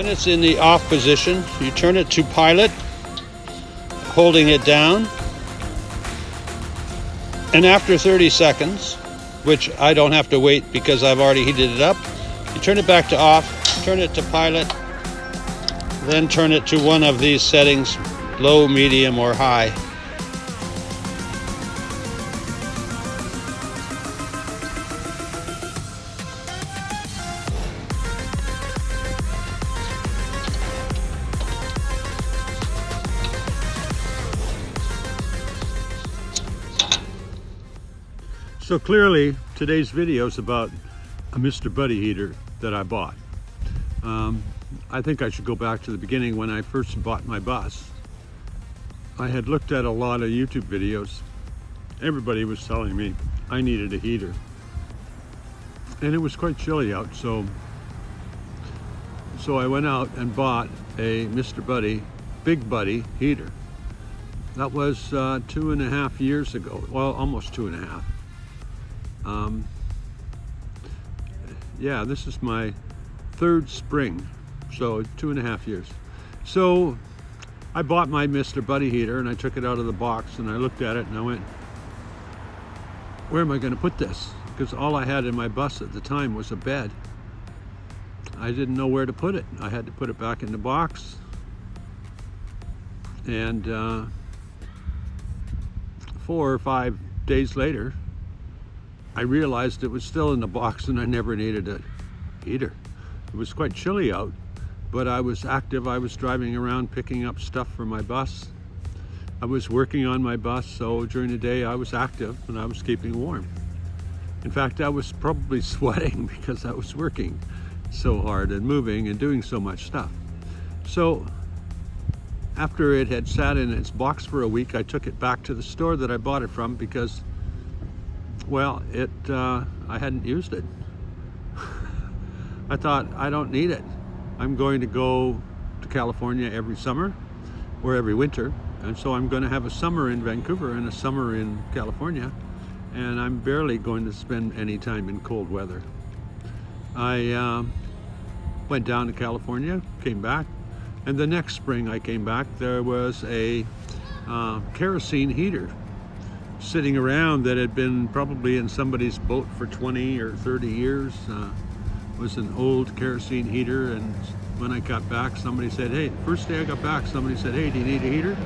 When it's in the off position, you turn it to pilot, holding it down. And after 30 seconds, which I don't have to wait because I've already heated it up, you turn it back to off, turn it to pilot, then turn it to one of these settings, low, medium, or high. So clearly, today's video is about a Mr. Buddy heater that I bought. I think I should go back to the beginning when I first bought my bus. I had looked at a lot of YouTube videos. Everybody was telling me I needed a heater. And it was quite chilly out, so I went out and bought a Mr. Buddy, Big Buddy heater. That was 2.5 years ago, well, almost 2.5. Yeah, this is my third spring, so 2.5 years. So I bought my Mr. Buddy heater and I took it out of the box and I looked at it and I went, where am I going to put this? Because all I had in my bus at the time was a bed. I didn't know where to put it. I had to put it back in the box. And 4 or 5 days later, I realized it was still in the box and I never needed a heater. It was quite chilly out, but I was active. I was driving around picking up stuff for my bus. I was working on my bus, so during the day I was active and I was keeping warm. In fact, I was probably sweating because I was working so hard and moving and doing so much stuff. So after it had sat in its box for a week, I took it back to the store that I bought it from because, well, I hadn't used it. I thought, I don't need it. I'm going to go to California every summer or every winter, and so I'm going to have a summer in Vancouver and a summer in California, and I'm barely going to spend any time in cold weather. I went down to California, came back, and the next spring I came back, there was a kerosene heater sitting around that had been probably in somebody's boat for 20 or 30 years. It was an old kerosene heater, and when I got back, somebody said, hey, first day I got back, somebody said, hey, do you need a heater?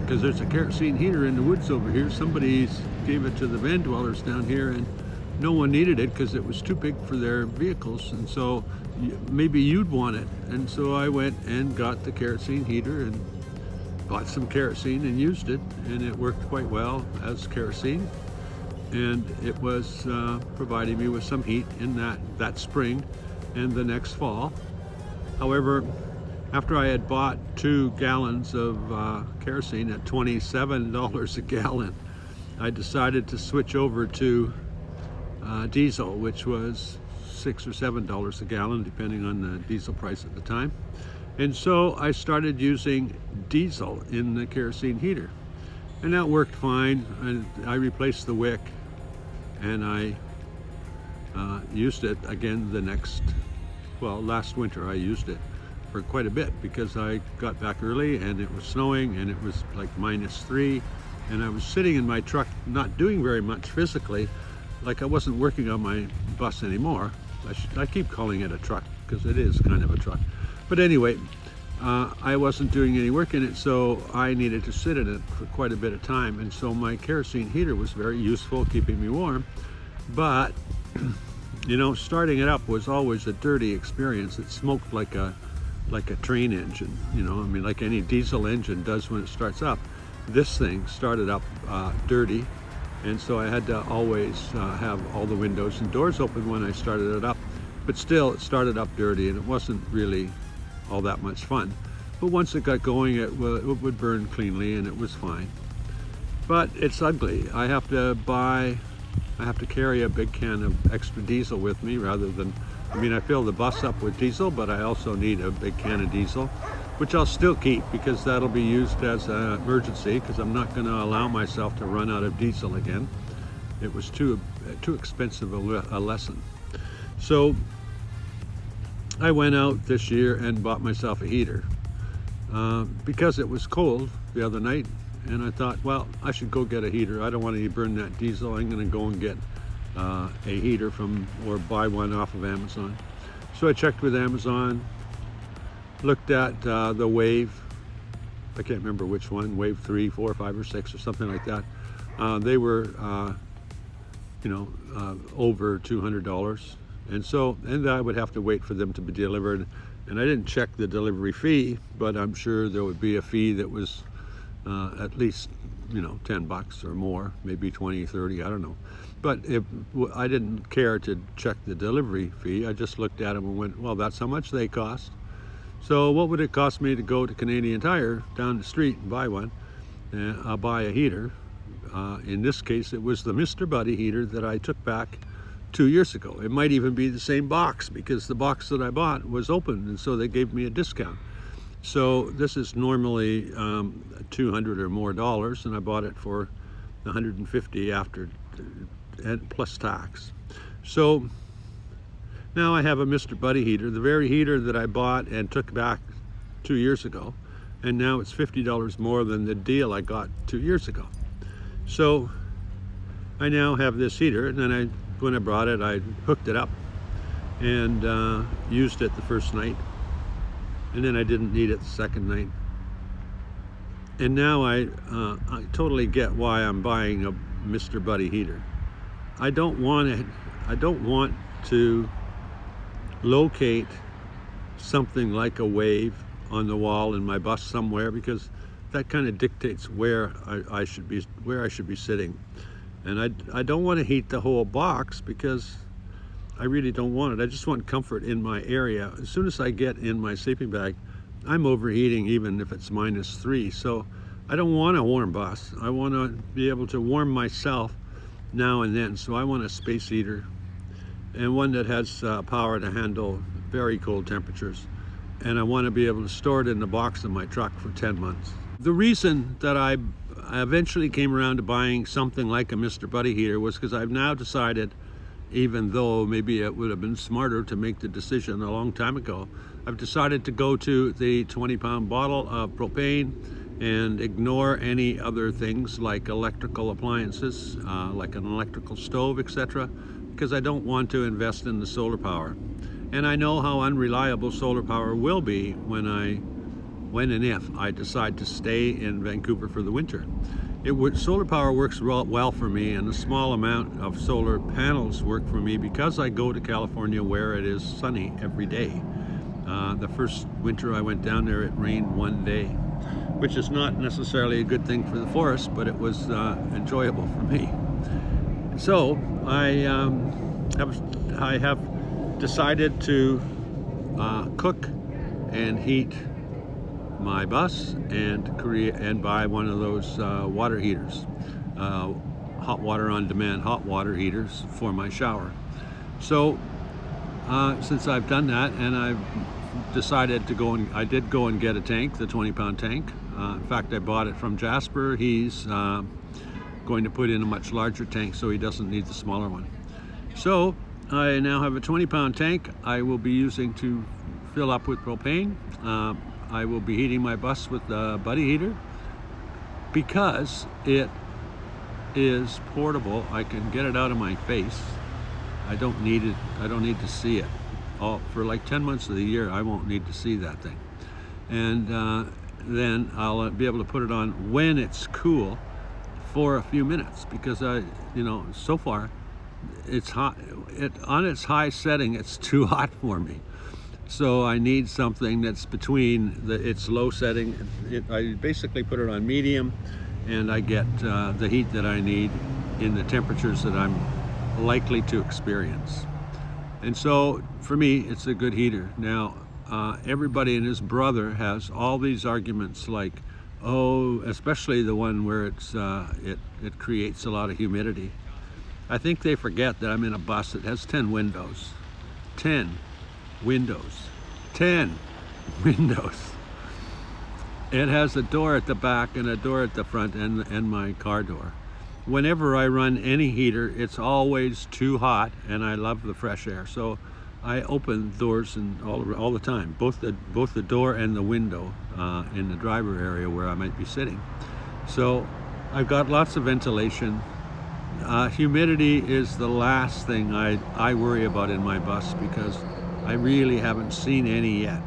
Because there's a kerosene heater in the woods over here. Somebody gave it to the van dwellers down here, and no one needed it because it was too big for their vehicles, and so maybe you'd want it. And so I went and got the kerosene heater and bought some kerosene and used it, and it worked quite well as kerosene, and it was providing me with some heat in that spring and the next fall. However, after I had bought 2 gallons of kerosene at $27 a gallon, I decided to switch over to diesel, which was $6 or $7 a gallon, depending on the diesel price at the time. And so I started using diesel in the kerosene heater, and that worked fine. And I replaced the wick, and I used it again last winter I used it for quite a bit because I got back early and it was snowing and it was like -3, and I was sitting in my truck not doing very much physically, like I wasn't working on my bus anymore. I keep calling it a truck because it is kind of a truck. But anyway, I wasn't doing any work in it, so I needed to sit in it for quite a bit of time, and so my kerosene heater was very useful, keeping me warm. But you know, starting it up was always a dirty experience. It smoked like a train engine, you know, I mean, like any diesel engine does when it starts up. This thing started up dirty, and so I had to always have all the windows and doors open when I started it up. But still, it started up dirty, and it wasn't really all that much fun. But once it got going, it would burn cleanly, and it was fine. But it's ugly. I have to carry a big can of extra diesel with me rather than, I mean, I fill the bus up with diesel, but I also need a big can of diesel, which I'll still keep because that'll be used as an emergency, because I'm not going to allow myself to run out of diesel again. It was too expensive a lesson. So I went out this year and bought myself a heater because it was cold the other night, and I thought, well, I should go get a heater. I don't want to burn that diesel. I'm going to go and get a heater or buy one off of Amazon. So I checked with Amazon, looked at the Wave. I can't remember which one, Wave 3, 4, 5, or 6, or something like that. They were, over $200. And I would have to wait for them to be delivered. And I didn't check the delivery fee, but I'm sure there would be a fee that was at least, $10 or more, maybe 20, 30, I don't know. But I didn't care to check the delivery fee. I just looked at them and went, well, that's how much they cost. So what would it cost me to go to Canadian Tire down the street and buy one? I'll buy a heater. In this case, it was the Mr. Buddy heater that I took back 2 years ago. It might even be the same box, because the box that I bought was open, and so they gave me a discount. So this is normally $200 or more, and I bought it for $150 after and plus tax. So now I have a Mr. Buddy heater, the very heater that I bought and took back 2 years ago, and now it's $50 more than the deal I got 2 years ago. So I now have this heater, and then when I brought it, I hooked it up and used it the first night, and then I didn't need it the second night. And now I totally get why I'm buying a Mr. Buddy heater. I don't want to locate something like a Wave on the wall in my bus somewhere, because that kind of dictates where I should be sitting. And I don't want to heat the whole box, because I really don't want it. I just want comfort in my area. As soon as I get in my sleeping bag, I'm overheating, even if it's -3. So I don't want a warm bus. I want to be able to warm myself now and then. So I want a space heater, and one that has power to handle very cold temperatures. And I want to be able to store it in the box of my truck for 10 months. The reason that I eventually came around to buying something like a Mr. Buddy heater was because I've now decided, even though maybe it would have been smarter to make the decision a long time ago, I've decided to go to the 20-pound bottle of propane and ignore any other things like electrical appliances, like an electrical stove, etc., because I don't want to invest in the solar power. And I know how unreliable solar power will be when and if I decide to stay in Vancouver for the winter. Solar power works well for me, and a small amount of solar panels work for me because I go to California where it is sunny every day. The first winter I went down there, it rained one day, which is not necessarily a good thing for the forest, but it was enjoyable for me. So I have decided to cook and heat my bus and buy one of those water heaters, hot water on demand hot water heaters for my shower. So since I've done that, and I've decided to I did go and get a tank, the 20-pound tank. In fact, I bought it from Jasper. He's going to put in a much larger tank, so he doesn't need the smaller one. So I now have a 20-pound tank I will be using to fill up with propane. I will be heating my bus with the Buddy heater because it is portable. I can get it out of my face. I don't need it. I don't need to see it. For like 10 months of the year, I won't need to see that thing. And then I'll be able to put it on when it's cool for a few minutes, because so far it's hot. On its high setting, it's too hot for me. So I need something that's between its low setting. I basically put it on medium, and I get the heat that I need in the temperatures that I'm likely to experience. And so for me, it's a good heater. Now, everybody and his brother has all these arguments, like, oh, especially the one where it creates a lot of humidity. I think they forget that I'm in a bus that has 10 windows. 10 windows. 10 windows. It has a door at the back and a door at the front, and my car door. Whenever I run any heater, it's always too hot, and I love the fresh air. So I open doors and all the time, both the door and the window in the driver area where I might be sitting. So I've got lots of ventilation. Humidity is the last thing I worry about in my bus, because I really haven't seen any yet.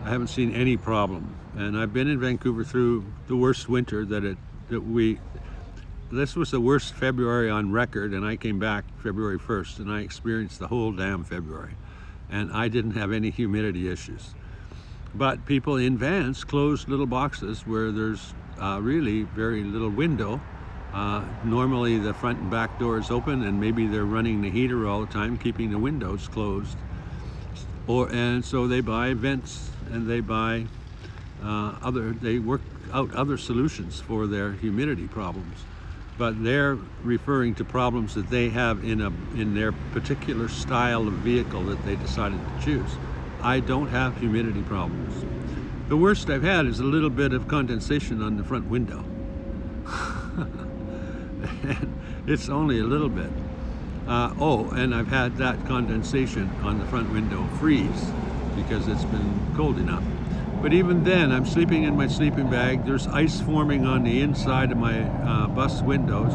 I haven't seen any problem, and I've been in Vancouver through the worst winter this was the worst February on record, and I came back February 1st, and I experienced the whole damn February, and I didn't have any humidity issues. But people in vans close little boxes where there's really very little window. Normally the front and back door is open, and maybe they're running the heater all the time, keeping the windows closed. And so they buy vents, and they buy they work out other solutions for their humidity problems. But they're referring to problems that they have in their particular style of vehicle that they decided to choose. I don't have humidity problems. The worst I've had is a little bit of condensation on the front window. And it's only a little bit. And I've had that condensation on the front window freeze because it's been cold enough. But even then, I'm sleeping in my sleeping bag. There's ice forming on the inside of my bus windows,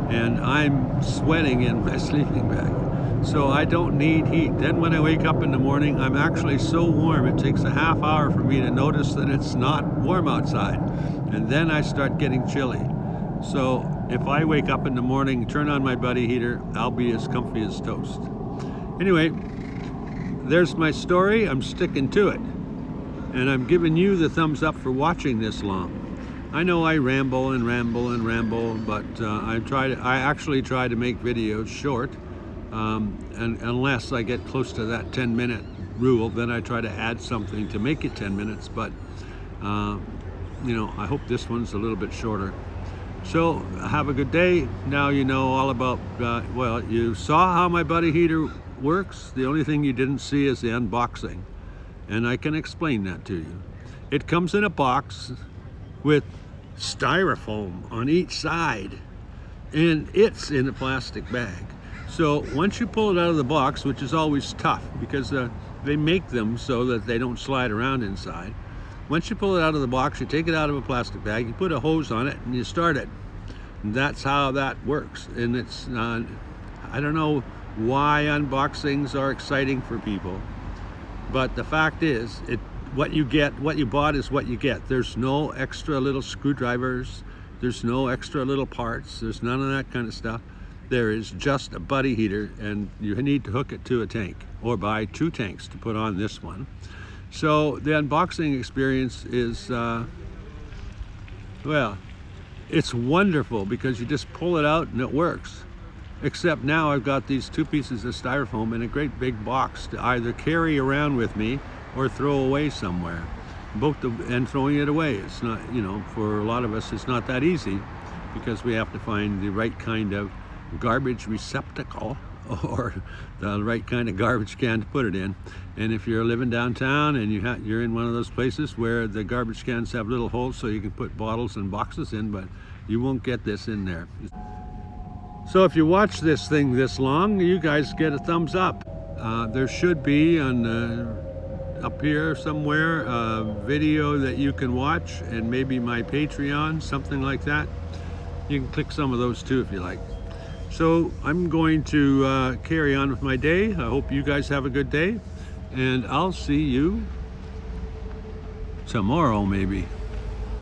and I'm sweating in my sleeping bag. So I don't need heat. Then when I wake up in the morning, I'm actually so warm, it takes a half hour for me to notice that it's not warm outside. And then I start getting chilly. So if I wake up in the morning, turn on my Buddy heater, I'll be as comfy as toast. Anyway, there's my story. I'm sticking to it. And I'm giving you the thumbs up for watching this long. I know I ramble and ramble and ramble, but I actually try to make videos short. And unless I get close to that 10-minute rule, then I try to add something to make it 10 minutes. But, I hope this one's a little bit shorter. So have a good day. Now you know all about, you saw how my Buddy heater works. The only thing you didn't see is the unboxing. And I can explain that to you. It comes in a box with styrofoam on each side, and it's in a plastic bag. So once you pull it out of the box, which is always tough because they make them so that they don't slide around inside. Once you pull it out of the box, you take it out of a plastic bag, you put a hose on it, and you start it. And that's how that works. And it's I don't know why unboxings are exciting for people. But the fact is, what you bought is what you get. There's no extra little screwdrivers. There's no extra little parts. There's none of that kind of stuff. There is just a Buddy heater, and you need to hook it to a tank or buy 2 tanks to put on this one. So the unboxing experience is, it's wonderful because you just pull it out and it works. Except now I've got these 2 pieces of styrofoam in a great big box to either carry around with me or throw away somewhere. And throwing it away, it's not, for a lot of us, it's not that easy because we have to find the right kind of garbage receptacle or the right kind of garbage can to put it in. And if you're living downtown and you're in one of those places where the garbage cans have little holes so you can put bottles and boxes in, but you won't get this in there. So if you watch this thing this long, you guys get a thumbs up. There should be up here somewhere a video that you can watch, and maybe my Patreon, something like that. You can click some of those too if you like. So I'm going to carry on with my day. I hope you guys have a good day, and I'll see you tomorrow maybe.